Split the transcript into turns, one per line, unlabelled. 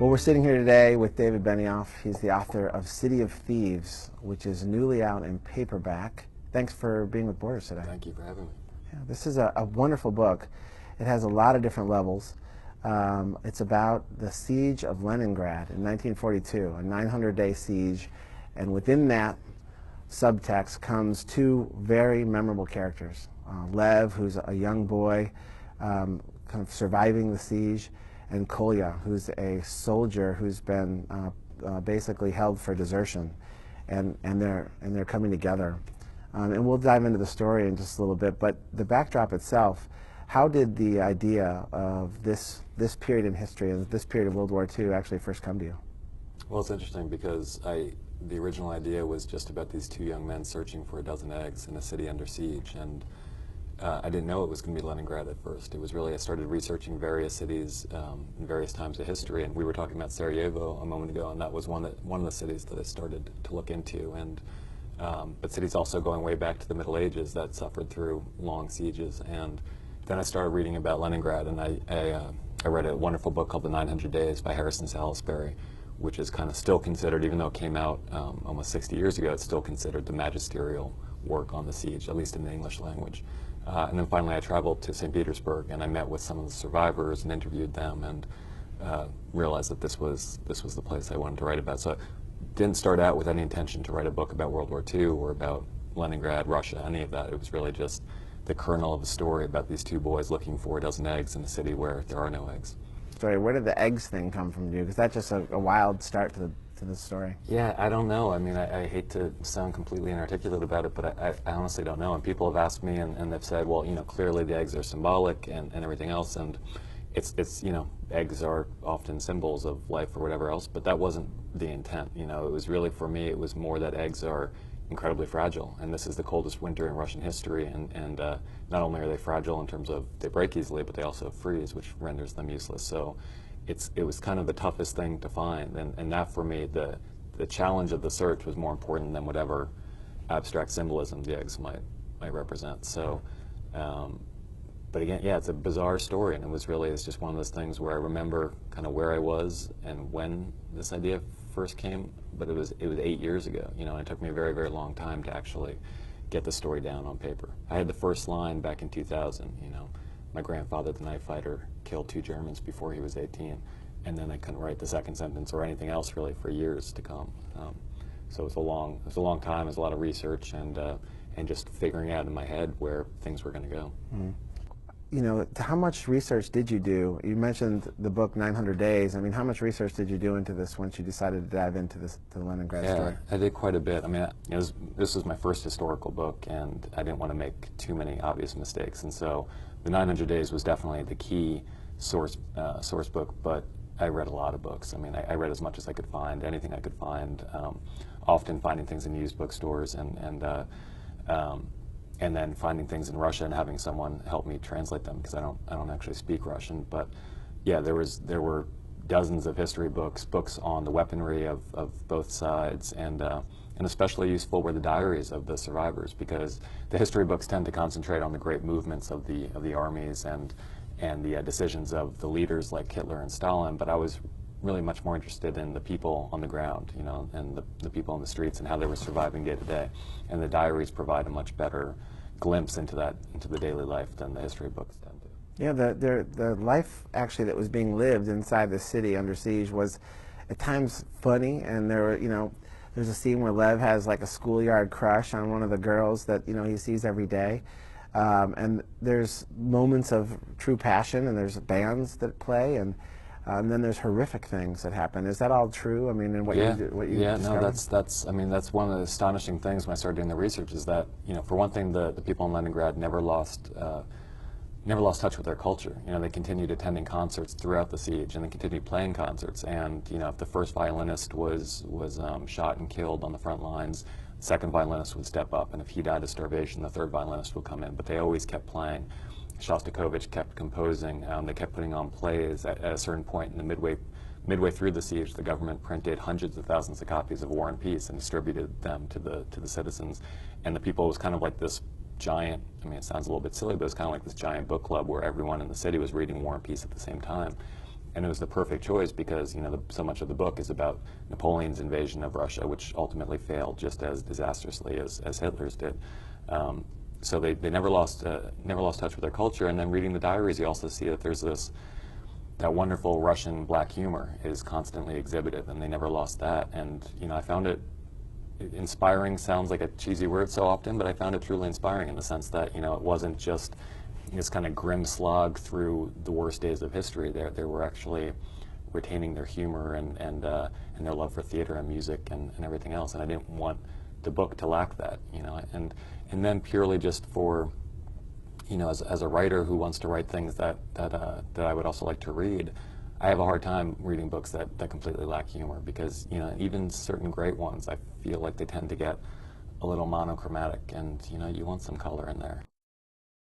Well, we're sitting here today with David Benioff. He's the author of City of Thieves, which is newly out in paperback. Thanks for being with Borders today.
Thank you for having me.
Yeah, this is a wonderful book. It has a lot of different levels. It's about the siege of Leningrad in 1942, a 900-day siege, and within that subtext comes two very memorable characters. Lev, who's a young boy kind of surviving the siege, and Kolya, who's a soldier who's been basically held for desertion, and they're coming together. And we'll dive into the story in just a little bit, but the backdrop itself, how did the idea of this period in history and this period of World War II actually first come to you?
Well, it's interesting because the original idea was just about these two young men searching for a dozen eggs in a city under siege, and I didn't know it was going to be Leningrad at first. It was really, I started researching various cities in various times of history, and we were talking about Sarajevo a moment ago, and that was one of the cities that I started to look into. And but cities also going way back to the Middle Ages that suffered through long sieges. And then I started reading about Leningrad, and I read a wonderful book called The 900 Days by Harrison Salisbury, which is kind of still considered, even though it came out almost 60 years ago, it's still considered the magisterial work on the siege, at least in the English language. And then finally I traveled to St. Petersburg, and I met with some of the survivors and interviewed them, and realized that this was the place I wanted to write about. So I didn't start out with any intention to write a book about World War II or about Leningrad, Russia, any of that. It was really just the kernel of a story about these two boys looking for a dozen eggs in a city where there are no eggs.
Sorry, where did the eggs thing come from you? Because that's just a wild start to the story.
Yeah, I don't know. I mean, I hate to sound completely inarticulate about it, but I honestly don't know. And people have asked me, and they've said, well, you know, clearly the eggs are symbolic and everything else, and it's you know, eggs are often symbols of life or whatever else, but that wasn't the intent. You know, it was really, for me, it was more that eggs are incredibly fragile, and this is the coldest winter in Russian history, and not only are they fragile in terms of they break easily, but they also freeze, which renders them useless. So it was kind of the toughest thing to find, and that, for me, the challenge of the search was more important than whatever abstract symbolism the eggs might represent. So but again, yeah, it's a bizarre story, and it's just one of those things where I remember kind of where I was and when this idea first came, but it was 8 years ago, you know, and it took me a very, very long time to actually get the story down on paper. I had the first line back in 2000, you know, my grandfather, the night fighter, killed 2 Germans before he was 18, and then I couldn't write the second sentence or anything else really for years to come. So it was a long time. It was a lot of research and just figuring out in my head where things were going to go.
Mm-hmm. You know, how much research did you do? You mentioned the book 900 Days. I mean, how much research did you do into this once you decided to dive into the Leningrad story?
I did quite a bit. I mean, this was my first historical book, and I didn't want to make too many obvious mistakes. And so the 900 Days was definitely the key source book, but I read a lot of books. I mean, I read as much as I could find, anything I could find, often finding things in used bookstores, and then finding things in Russia and having someone help me translate them, because I don't actually speak Russian. But yeah, there were dozens of history books on the weaponry of both sides, and especially useful were the diaries of the survivors, because the history books tend to concentrate on the great movements of the armies and the decisions of the leaders like Hitler and Stalin. But I was really much more interested in the people on the ground, you know, and the people on the streets and how they were surviving day to day. And the diaries provide a much better glimpse into the daily life than the history books tend to.
Yeah, the life actually that was being lived inside the city under siege was at times funny, and there's a scene where Lev has like a schoolyard crush on one of the girls that, you know, he sees every day. And there's moments of true passion, and there's bands that play, and then there's horrific things that happen. Is that all true? I mean, in what you
no, that's I mean, that's one of the astonishing things when I started doing the research, is that, you know, for one thing, the people in Leningrad never lost touch with their culture. You know, they continued attending concerts throughout the siege, and they continued playing concerts. And, you know, if the first violinist was shot and killed on the front lines, the second violinist would step up, and if he died of starvation, the third violinist would come in. But they always kept playing. Shostakovich kept composing. They kept putting on plays. At a certain point in the midway through the siege, the government printed hundreds of thousands of copies of War and Peace and distributed them to the citizens. And the people, was kind of like this giant, I mean, it sounds a little bit silly, but it was kind of like this giant book club where everyone in the city was reading War and Peace at the same time. And it was the perfect choice because, you know, so much of the book is about Napoleon's invasion of Russia, which ultimately failed just as disastrously as Hitler's did. So they never lost touch with their culture. And then reading the diaries, you also see that there's that wonderful Russian black humor is constantly exhibited, and they never lost that. And, you know, I found it inspiring. Sounds like a cheesy word so often, but I found it truly inspiring in the sense that, you know, it wasn't just this kind of grim slog through the worst days of history. They were actually retaining their humor and their love for theater and music and everything else. And I didn't want the book to lack that, you know. And then purely just for, you know, as a writer who wants to write things that I would also like to read, I have a hard time reading books that completely lack humor because, you know, even certain great ones, I feel like they tend to get a little monochromatic, and, you know, you want some color in there.